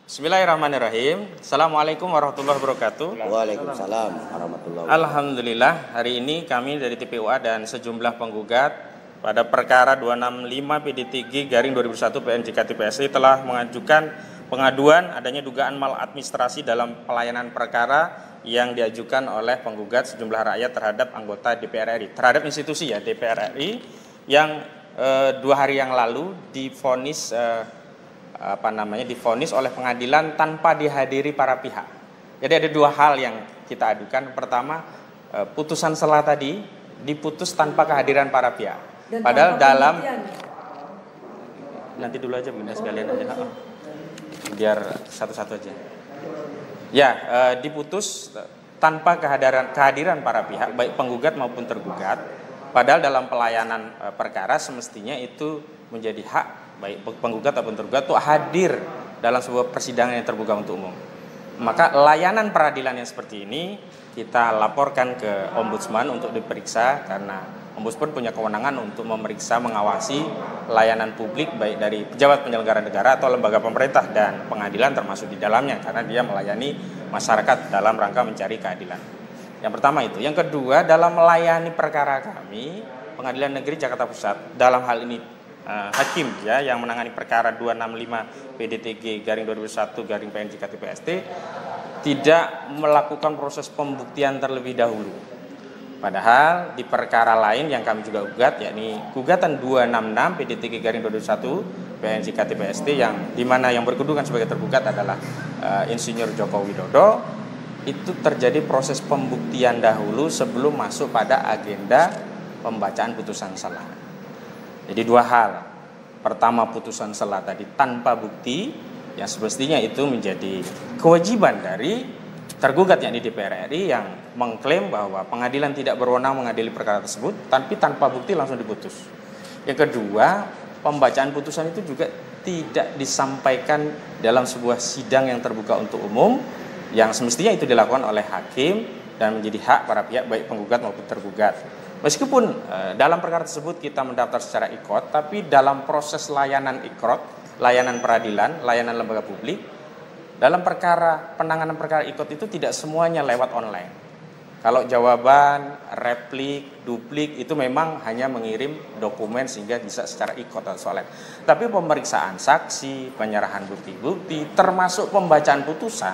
Bismillahirrahmanirrahim. Assalamualaikum warahmatullahi wabarakatuh. Waalaikumsalam warahmatullahi wabarakatuh. Alhamdulillah, hari ini kami dari TPUA dan sejumlah penggugat pada perkara 265 PD3 garing 2001 PN/JKT/PST telah mengajukan pengaduan adanya dugaan maladministrasi dalam pelayanan perkara yang diajukan oleh penggugat sejumlah rakyat terhadap anggota DPR RI, terhadap institusi DPR RI yang 2 hari yang lalu divonis divonis oleh pengadilan tanpa dihadiri para pihak. Jadi ada 2 hal yang kita adukan. Pertama, putusan sela tadi diputus tanpa kehadiran para pihak. Dan padahal dalam pembuktian. nanti dulu aja Bunda sekalian aja. Biar satu-satu aja. Ya, diputus tanpa kehadiran para pihak baik penggugat maupun tergugat. Padahal dalam pelayanan perkara semestinya itu menjadi hak baik penggugat ataupun tergugat untuk hadir dalam sebuah persidangan yang terbuka untuk umum. Maka layanan peradilan yang seperti ini kita laporkan ke Ombudsman untuk diperiksa, karena Ombudsman punya kewenangan untuk memeriksa, mengawasi layanan publik baik dari pejabat penyelenggara negara atau lembaga pemerintah dan pengadilan termasuk di dalamnya, karena dia melayani masyarakat dalam rangka mencari keadilan. Yang pertama itu. Yang kedua, dalam melayani perkara kami, Pengadilan Negeri Jakarta Pusat, dalam hal ini hakim yang menangani perkara 265 PD3 garing 2001 garing PN/JKT/PST tidak melakukan proses pembuktian terlebih dahulu. Padahal di perkara lain yang kami juga gugat, yakni gugatan 266 PD3 garing 2021 PN/JKT/PST yang dimana yang berkedudukan sebagai tergugat adalah Insinyur Joko Widodo, itu terjadi proses pembuktian dahulu sebelum masuk pada agenda pembacaan putusan sela. Jadi 2 hal. Pertama, putusan sela tadi tanpa bukti, yang semestinya itu menjadi kewajiban dari tergugat yakni DPR RI yang mengklaim bahwa pengadilan tidak berwenang mengadili perkara tersebut, tapi tanpa bukti langsung diputus. Yang kedua, pembacaan putusan itu juga tidak disampaikan dalam sebuah sidang yang terbuka untuk umum, yang semestinya itu dilakukan oleh hakim dan menjadi hak para pihak baik penggugat maupun tergugat. Meskipun dalam perkara tersebut kita mendaftar secara IKOT, tapi dalam proses layanan IKOT, layanan peradilan, layanan lembaga publik, dalam perkara penanganan perkara IKOT itu tidak semuanya lewat online. Kalau jawaban, replik, duplik itu memang hanya mengirim dokumen sehingga bisa secara IKOT atau online. Tapi pemeriksaan saksi, penyerahan bukti-bukti, termasuk pembacaan putusan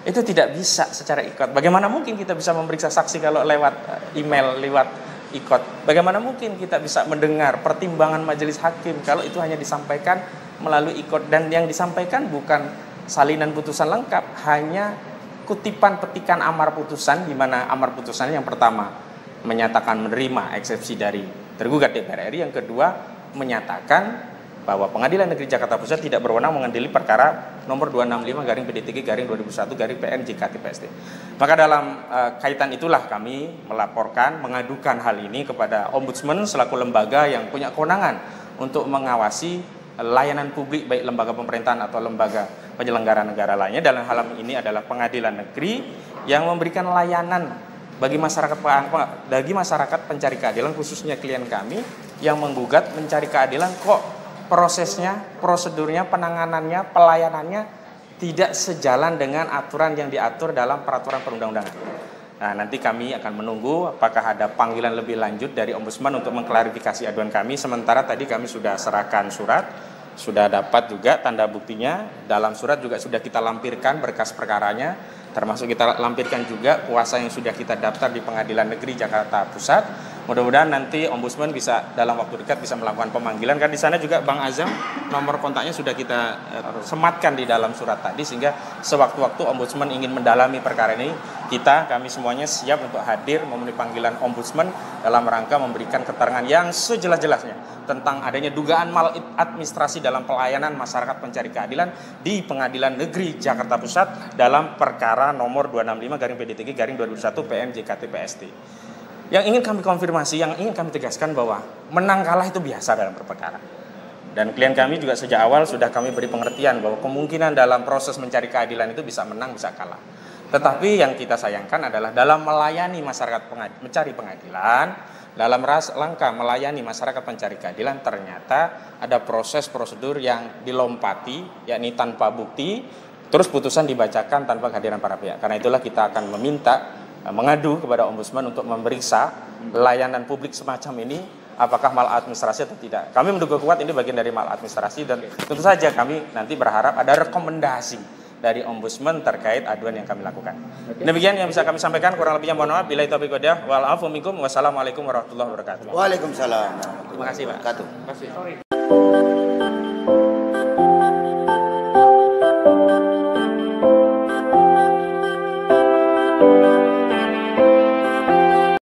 itu tidak bisa secara IKOT. Bagaimana mungkin kita bisa memeriksa saksi kalau lewat email, lewat IKOT? Bagaimana mungkin kita bisa mendengar pertimbangan majelis hakim kalau itu hanya disampaikan melalui IKOT, dan yang disampaikan bukan salinan putusan lengkap, hanya kutipan petikan amar putusan, di mana amar putusan yang pertama menyatakan menerima eksepsi dari tergugat DPR RI, yang kedua menyatakan bahwa Pengadilan Negeri Jakarta Pusat tidak berwenang mengadili perkara nomor 265 garing PD3 garing 2001 garing PN/JKT/PST. Maka dalam kaitan itulah kami melaporkan, mengadukan hal ini kepada Ombudsman selaku lembaga yang punya kewenangan untuk mengawasi layanan publik baik lembaga pemerintahan atau lembaga penyelenggara negara lainnya. Dalam hal ini adalah Pengadilan Negeri yang memberikan layanan bagi masyarakat pencari keadilan, khususnya klien kami yang menggugat mencari keadilan, kok prosesnya, prosedurnya, penanganannya, pelayanannya tidak sejalan dengan aturan yang diatur dalam peraturan perundang-undangan. Nah, nanti kami akan menunggu apakah ada panggilan lebih lanjut dari Ombudsman untuk mengklarifikasi aduan kami. Sementara tadi kami sudah serahkan surat, sudah dapat juga tanda buktinya. Dalam surat juga sudah kita lampirkan berkas perkaranya, termasuk kita lampirkan juga kuasa yang sudah kita daftar di Pengadilan Negeri Jakarta Pusat. Mudah-mudahan nanti Ombudsman bisa dalam waktu dekat bisa melakukan pemanggilan, kan di sana juga Bang Azam nomor kontaknya sudah kita sematkan di dalam surat tadi, sehingga sewaktu-waktu Ombudsman ingin mendalami perkara ini, kami semuanya siap untuk hadir memenuhi panggilan Ombudsman dalam rangka memberikan keterangan yang sejelas-jelasnya tentang adanya dugaan maladministrasi dalam pelayanan masyarakat pencari keadilan di Pengadilan Negeri Jakarta Pusat dalam perkara nomor 265 garing PD3 garing 2001 PN/JKT/PST. Yang ingin kami konfirmasi, yang ingin kami tegaskan bahwa menang kalah itu biasa dalam perkara. Dan klien kami juga sejak awal sudah kami beri pengertian bahwa kemungkinan dalam proses mencari keadilan itu bisa menang, bisa kalah. Tetapi yang kita sayangkan adalah dalam melayani masyarakat mencari pengadilan, dalam rangka melayani masyarakat pencari keadilan, ternyata ada proses prosedur yang dilompati, yakni tanpa bukti, terus putusan dibacakan tanpa kehadiran para pihak. Karena itulah kita akan meminta mengadu kepada Ombudsman untuk memeriksa layanan publik semacam ini apakah maladministrasi atau tidak. Kami menduga kuat ini bagian dari maladministrasi, dan tentu saja kami nanti berharap ada rekomendasi dari Ombudsman terkait aduan yang kami lakukan. Demikian yang bisa kami sampaikan, kurang lebihnya mohon maaf. Billahi taufiq wal hidayah. Wal afu minkum. Wassalamualaikum warahmatullahi wabarakatuh. Waalaikumsalam. Terima kasih, Pak. Terima kasih. Terima kasih.